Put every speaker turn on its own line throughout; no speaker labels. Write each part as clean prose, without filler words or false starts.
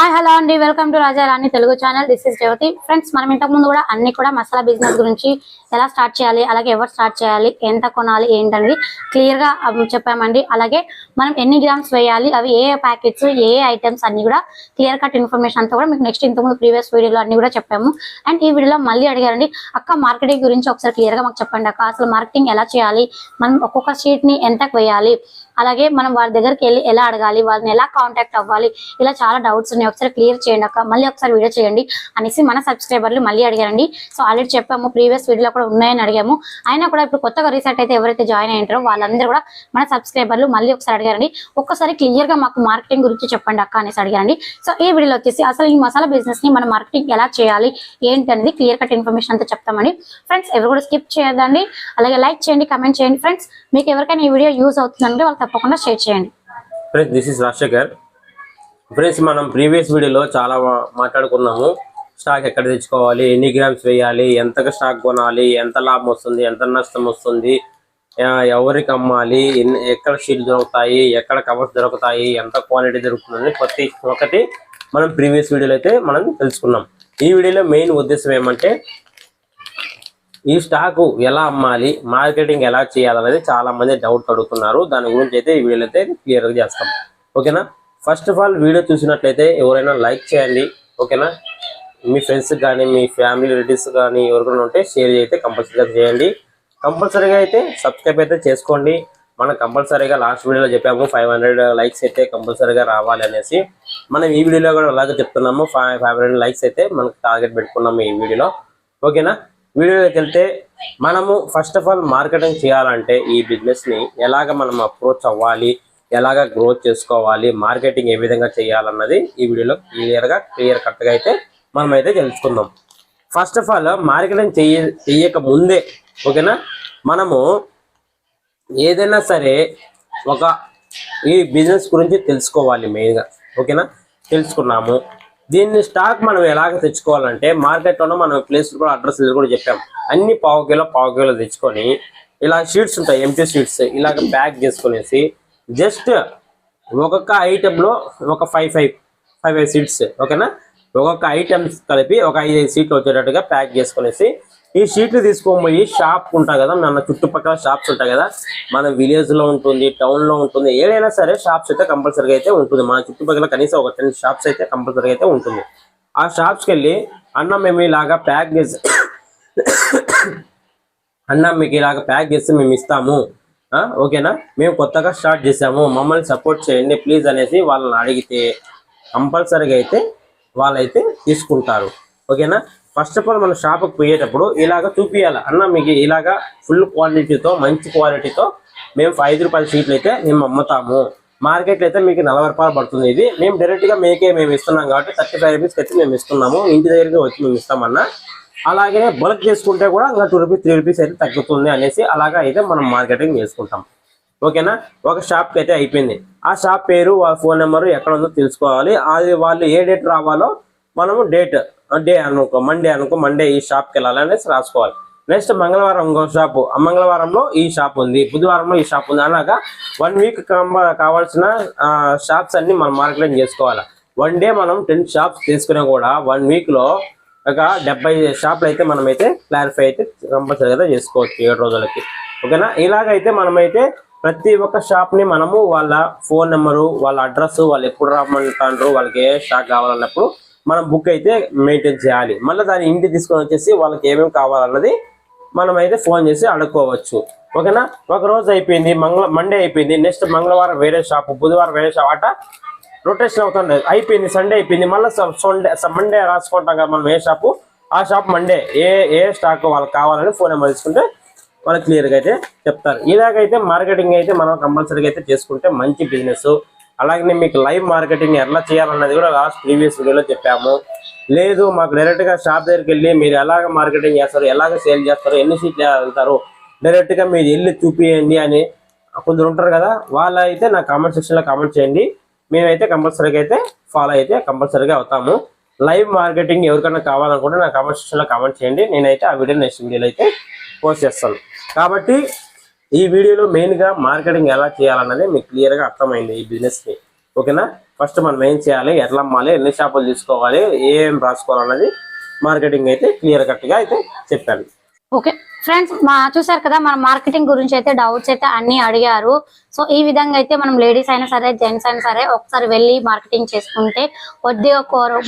Hi hello అండి, welcome to రాజారాణి Telugu channel. This is Revathi. Friends, మనం ఇంతకు ముందు కూడా అన్ని కూడా మసాలా బిజినెస్ గురించి ఎలా స్టార్ట్ చేయాలి, అలాగే ఎవరు స్టార్ట్ చేయాలి, ఎంత కొనాలి ఏంటనేది క్లియర్ గా చెప్పామండి. అలాగే మనం ఎన్ని గ్రామ్స్ వేయాలి, అవి ఏ ప్యాకెట్స్, ఏ ఐటమ్స్ అన్ని కూడా క్లియర్ కట్ ఇన్ఫర్మేషన్ అంతా కూడా మీకు నెక్స్ట్ ఇంతకు ముందు ప్రీవియస్ వీడియోలో అన్ని కూడా చెప్పాము. అండ్ ఈ వీడియోలో మళ్ళీ అడిగారండి, అక్క మార్కెటింగ్ గురించి ఒకసారి క్లియర్ గా మాకు చెప్పండి అక్క, అసలు మార్కెటింగ్ ఎలా చేయాలి, మనం ఒక్కొక్క షీట్ ని ఎంతకు వేయాలి, అలాగే మనం వాళ్ళ దగ్గరికి వెళ్ళి ఎలా అడగాలి, వాళ్ళని ఎలా కాంటాక్ట్ అవ్వాలి, ఇలా చాలా డౌట్స్ ఉన్నాయి, ఒకసారి క్లియర్ చేయండి అక్క, మళ్ళీ ఒకసారి వీడియో చేయండి అనేసి మన సబ్స్క్రైబర్లు మళ్ళీ అడిగారండి. సో ఆల్రెడీ చెప్పాము, ప్రీవియస్ వీడియోలో కూడా ఉన్నాయని అడిగాము. అయినా కూడా ఇప్పుడు కొత్తగా రీసెంట్ అయితే ఎవరైతే జాయిన్ అయ్యారో వాళ్ళందరూ కూడా మన సబ్స్క్రైబర్లు మళ్ళీ ఒకసారి అడిగారండి, ఒక్కసారి క్లియర్ గా మాకు మార్కెటింగ్ గురించి చెప్పండి అక్క అనేసి అడిగారండి. సో ఈ వీడియోలో వచ్చేసి అసలు ఈ మసాలా బిజినెస్ ని మనం మార్కెటింగ్ ఎలా చేయాలి ఏంటి అనేది క్లియర్ కట్ ఇన్ఫర్మేషన్ అంతా చెప్తామండి. ఫ్రెండ్స్, ఎవరు కూడా స్కిప్ చేయదండి, అలాగే లైక్ చేయండి, కమెంట్ చేయండి. ఫ్రెండ్స్, మీకు ఎవరికైనా ఈ వీడియో యూజ్ అవుతుందంటే వాళ్ళు తప్పకుండా షేర్ చేయండి.
Friends, this is Rajasekhar. Friends, మనం ప్రీవియస్ వీడియోలో చాలా మాట్లాడుకున్నాము. స్టాక్ ఎక్కడ తెచ్చుకోవాలి, ఎన్ని గ్రామ్స్ వేయాలి, ఎంతగా స్టాక్ కొనాలి, ఎంత లాభం వస్తుంది, ఎంత నష్టం వస్తుంది, ఎవరికి అమ్మాలి, ఎక్కడ షీట్లు దొరుకుతాయి, ఎక్కడ కవర్స్ దొరుకుతాయి, ఎంత క్వాలిటీ దొరుకుతుంది, ప్రతి ఒక్కటి మనం ప్రీవియస్ వీడియోలో అయితే మనం తెలుసుకున్నాం. ఈ వీడియోలో మెయిన్ ఉద్దేశం ఏమంటే ఈ స్టాకు ఎలా అమ్మాలి, మార్కెటింగ్ ఎలా చేయాలనేది చాలా మంది డౌట్ అడుగుతున్నారు. దాని గురించి అయితే ఈ వీడియోలో అయితే క్లియర్గా చేస్తాం. ఓకేనా? ఫస్ట్ ఆఫ్ ఆల్ వీడియో చూసినట్లయితే ఎవరైనా లైక్ చేయండి. ఓకేనా? మీ ఫ్రెండ్స్ కానీ మీ ఫ్యామిలీ రిలేటివ్స్ కానీ ఎవరికైనా ఉంటే షేర్ అయితే కంపల్సరీగా చేయండి. కంపల్సరీగా అయితే సబ్స్క్రైబ్ అయితే చేసుకోండి. మనం కంపల్సరీగా లాస్ట్ వీడియోలో చెప్పాము 500 లైక్స్ అయితే కంపల్సరీగా రావాలి అనేసి. మనం ఈ వీడియోలో కూడా అలాగే చెప్తున్నాము. 500 లైక్స్ అయితే మనకు టార్గెట్ పెట్టుకున్నాము ఈ వీడియోలో. ఓకేనా? వీడియోలోకి వెళ్తే మనము ఫస్ట్ ఆఫ్ ఆల్ మార్కెటింగ్ చేయాలంటే ఈ బిజినెస్ని ఎలాగ మనం అప్రోచ్ అవ్వాలి, ఎలాగ గ్రోత్ చేసుకోవాలి, మార్కెటింగ్ ఏ విధంగా చేయాలన్నది ఈ వీడియోలో క్లియర్ కట్గా అయితే మనమైతే తెలుసుకుందాం. ఫస్ట్ ఆఫ్ ఆల్ మార్కెటింగ్ చెయ్యక ముందే ఓకేనా, మనము ఏదైనా సరే ఈ బిజినెస్ గురించి తెలుసుకోవాలి మెయిన్గా. ఓకేనా? తెలుసుకున్నాము. దీన్ని స్టాక్ మనం ఎలాగ తెచ్చుకోవాలంటే మార్కెట్లోనే మనం ప్లేస్ కూడా అడ్రస్ కూడా చెప్పాం. అన్ని పావు కిలో తెచ్చుకొని ఇలా షీట్స్ ఉంటాయి, ఎంటీ షీట్స్, ఇలాగ ప్యాక్ చేసుకునేసి జస్ట్ ఒక్కొక్క ఐటెంలో ఒక 5 సీట్స్ ఓకేనా, ఒక్కొక్క ఐటమ్స్ కలిపి ఒక 5 సీట్లు వచ్చేటట్టుగా ప్యాక్ చేసుకునేసి ఈ షీట్లు తీసుకొని షాప్ ఉంటాయి కదా, మన చుట్టుపక్కల షాప్స్ ఉంటాయి కదా, మన విలేజ్లో ఉంటుంది, టౌన్లో ఉంటుంది, ఏదైనా సరే షాప్స్ అయితే కంపల్సరీగా అయితే ఉంటుంది. మన చుట్టుపక్కల కనీసం ఒక 10 షాప్స్ అయితే కంపల్సరీగా అయితే ఉంటుంది. ఆ షాప్స్కి వెళ్ళి అన్న మేము ఇలాగా ప్యాక్ చేసి అన్న మీకు ఇలాగ ప్యాక్ చేసి మేము ఇస్తాము, ఓకేనా, మేము కొత్తగా స్టార్ట్ చేసాము, మమ్మల్ని సపోర్ట్ చేయండి ప్లీజ్ అనేసి వాళ్ళని అడిగితే కంపల్సరీగా అయితే వాళ్ళైతే తీసుకుంటారు. ఓకేనా? ఫస్ట్ ఆఫ్ ఆల్ మన షాప్కి పోయేటప్పుడు ఇలాగ చూపించాలి, అన్న మీకు ఇలాగా ఫుల్ క్వాలిటీతో మంచి క్వాలిటీతో మేము 5 రూపాయల షీట్లు అయితే మేము అమ్ముతాము, మార్కెట్లో అయితే మీకు 40 రూపాయలు పడుతుంది, ఇది మేము డైరెక్ట్గా మేము ఇస్తున్నాం కాబట్టి 35 రూపీస్కి అయితే మేము ఇస్తున్నాము, ఇంటి దగ్గరికి వచ్చి మేము ఇస్తామన్నా, అలాగే బల్క్ చేసుకుంటే కూడా ఇంకా 2 రూపీస్ 3 రూపీస్ అయితే తగ్గుతుంది అనేసి అలాగా అయితే మనం మార్కెటింగ్ చేసుకుంటాం. ఓకేనా? ఒక షాప్కి అయితే అయిపోయింది. ఆ షాప్ పేరు, వాళ్ళ ఫోన్ నెంబరు ఎక్కడ ఉందో తెలుసుకోవాలి. అది వాళ్ళు ఏ డేట్ రావాలో మనము మండే ఈ షాప్కి వెళ్ళాలి అనేసి రాసుకోవాలి. నెక్స్ట్ మంగళవారం ఇంకో షాపు, మంగళవారంలో ఈ షాప్ ఉంది, బుధవారంలో ఈ షాప్ ఉంది, అలాగా 1 వీక్ కావాల్సిన షాప్స్ అన్ని మనం మార్కెటింగ్ చేసుకోవాలి. 1 డే మనం 10 షాప్స్ తీసుకున్నా కూడా 1 వీక్లో ఒక 70 షాపులు అయితే మనమైతే క్లారిఫై అయితే కంపల్సరీగా చేసుకోవచ్చు 7 రోజులకి. ఓకేనా? ఇలాగైతే మనమైతే ప్రతి ఒక్క షాప్ని మనము వాళ్ళ ఫోన్ నెంబరు, వాళ్ళ అడ్రస్, వాళ్ళు ఎప్పుడు రమ్మంటారు, వాళ్ళకి ఏ స్టాక్ కావాలన్నప్పుడు మనం బుక్ అయితే మెయింటైన్ చేయాలి. మళ్ళీ దాన్ని ఇంటికి తీసుకొని వచ్చేసి వాళ్ళకి ఏమేమి కావాలన్నది మనమైతే ఫోన్ చేసి అడుక్కోవచ్చు. ఓకేనా? ఒక రోజు అయిపోయింది, మండే అయిపోయింది, నెక్స్ట్ మంగళవారం వేరే షాపు, బుధవారం వేరే షాప్, అట రొటేషన్ అవుతుంది. అయిపోయింది సండే అయిపోయింది, మళ్ళీ మండే రాసుకుంటాం కదా మనం ఏ షాపు, ఆ షాప్ మండే ఏ స్టాక్ వాళ్ళకి కావాలని ఫోన్ నెంబర్ తీసుకుంటే వాళ్ళు క్లియర్గా అయితే చెప్తారు. ఇలాగైతే మార్కెటింగ్ అయితే మనం కంపల్సరీగా అయితే చేసుకుంటే మంచి బిజినెస్. అలాగే మీకు లైవ్ మార్కెటింగ్ ఎలా చేయాలన్నది కూడా లాస్ట్ ప్రీవియస్ వీడియోలో చెప్పాము. లేదు మాకు డైరెక్ట్గా షాప్ దగ్గరికి వెళ్ళి మీరు ఎలాగ మార్కెటింగ్ చేస్తారు, ఎలాగ సేల్ చేస్తారు, ఎన్ని సీట్లు వెళ్తారు, డైరెక్ట్గా మీరు వెళ్ళి చూపియండి అని కొందరు ఉంటారు కదా, వాళ్ళైతే నా కామెంట్ సెక్షన్లో కామెంట్ చేయండి. మేమైతే కంపల్సరీగా అయితే ఫాలో అయితే కంపల్సరీగా అవుతాము. లైవ్ మార్కెటింగ్ ఎవరికైనా కావాలనుకుంటే నా కామెంట్ సెక్షన్లో కామెంట్ చేయండి, నేనైతే ఆ వీడియో నెక్స్ట్ వీడియోలో అయితే పోస్ట్ చేస్తాను. కాబట్టి ఈ వీడియోలో మెయిన్గా మార్కెటింగ్ ఎలా చేయాలన్నది మీకు క్లియర్గా అర్థమైంది ఈ బిజినెస్ని. ఓకేనా. ఫస్ట్ మనం ఏం చేయాలి, ఎట్లా అమ్మాలి, ఎన్ని షాపులు తీసుకోవాలి, ఏం రాసుకోవాలన్నది మార్కెటింగ్ అయితే క్లియర్ కట్ గా అయితే చెప్పాను.
ఓకే ఫ్రెండ్స్, చూసారు కదా మన మార్కెటింగ్ గురించి అయితే డౌట్స్ అయితే అన్ని అడిగారు. సో ఈ విధంగా అయితే మనం లేడీస్ అయినా సరే జెంట్స్ అయినా సరే ఒకసారి వెళ్ళి మార్కెటింగ్ చేసుకుంటే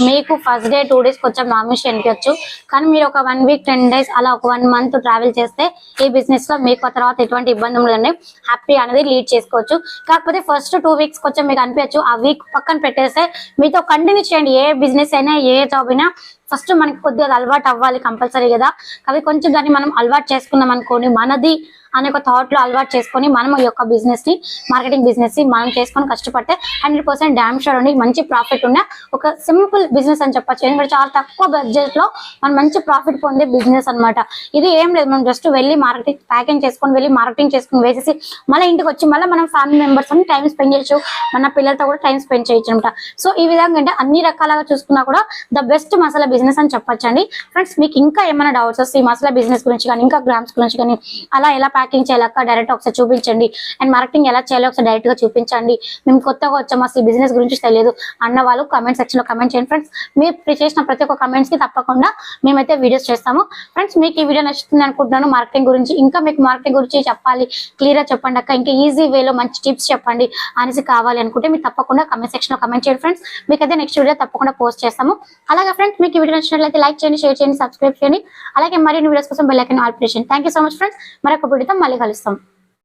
మీకు ఫస్ట్ డే 2 days కొంచెం నామినేషన్ అనిపించచ్చు, కానీ మీరు ఒక 1 week 10 days అలా ఒక 1 month ట్రావెల్ చేస్తే ఈ బిజినెస్ లో మీకు తర్వాత ఎటువంటి ఇబ్బంది ఉండదండి, హ్యాపీ అనేది లీడ్ చేసుకోవచ్చు. కాకపోతే ఫస్ట్ 2 weeks కొంచెం మీకు అనిపించచ్చు, ఆ వీక్ పక్కన పెట్టేస్తే మీతో కంటిన్యూ చేయండి. ఏ బిజినెస్ అయినా ఏ జాబ్ అయినా ఫస్ట్ మనకి కొద్దిగా అలవాటు అవ్వాలి కంపల్సరీ కదా. కాబట్టి కొంచెం దాన్ని మనం అలవాటు చేసుకుందాం అనుకోండి, మనది అనే ఒక థాట్ లో అలవాటు చేసుకొని మనం ఈ యొక్క బిజినెస్ ని మార్కెటింగ్ బిజినెస్ ని మనం చేసుకొని కష్టపడితే 100% డామ్ షూర్ అండి మంచి ప్రాఫిట్ ఉన్న ఒక సింపుల్ బిజినెస్ అని చెప్పొచ్చు. ఎందుకంటే చాలా తక్కువ బడ్జెట్ లో మనం మంచి ప్రాఫిట్ పొందే బిజినెస్ అన్నమాట. ఇది ఏం లేదు, మనం జస్ట్ వెళ్ళి మార్కెటింగ్ ప్యాకింగ్ చేసుకొని వెళ్ళి మార్కెటింగ్ చేసుకుని వేసేసి మళ్ళీ ఇంటికి వచ్చి మళ్ళీ మనం ఫ్యామిలీ మెంబర్స్ అని టైం స్పెండ్ చేయొచ్చు, మన పిల్లలతో కూడా టైం స్పెండ్ చేయొచ్చు అనమాట. సో ఈ విధంగా అంటే అన్ని రకాలుగా చూసుకున్నా కూడా ద బెస్ట్ మసాలా బిజినెస్ అని చెప్పొచ్చండి. ఫ్రెండ్స్ మీకు ఇంకా ఏమైనా డౌట్స్ వస్తే ఈ మసాలా బిజినెస్ గురించి కానీ ఇంకా గ్రామ్స్ గురించి కానీ అలా ఎలా ప్యాకింగ్ చేయాలక్క డైరెక్ట్ ఒకసారి చూపించండి, అండ్ మార్కెటింగ్ ఎలా చేయాలో ఒకసారి డైరెక్ట్ గా చూపించండి, మేము కొత్తగా వచ్చాము అసలు ఈ బిజినెస్ గురించి తెలియదు అన్న వాళ్ళు కామెంట్ సెక్షన్ లో కామెంట్ చేయండి ఫ్రెండ్స్. మీరు చేసిన ప్రతి ఒక్క కామెంట్స్ కి తప్పకుండా మేమైతే వీడియోస్ చేస్తాము. ఫ్రెండ్స్ మీకు ఈ వీడియో నచ్చుతుంది అనుకుంటున్నాను. మార్కెటింగ్ గురించి ఇంకా మీకు మార్కెటింగ్ గురించి చెప్పాలి, క్లియర్ గా చెప్పండి అక్క, ఇంకా ఈజీ వేలో మంచి టిప్స్ చెప్పండి అనేసి కావాలి అనుకుంటే మీరు తప్పకుండా కామెంట్ సెక్షన్ లో కామెంట్ చేయండి ఫ్రెండ్స్. మీకైతే నెక్స్ట్ వీడియో తప్పకుండా పోస్ట్ చేస్తాము. అలాగే ఫ్రెండ్స్ మీకు ఈ వీడియో నచ్చినట్లయితే లైక్ చేయండి, షేర్ చేయండి, సబ్స్క్రైబ్ చేయండి. అలాగే మరిన్ని వీడియోస్ కోసం బెల్ ఐకాన్ ఆల్ ప్రెస్ చేయండి. Thank you so much friends. మరొక వీడియోతో మళ్ళీ కలుస్తాం.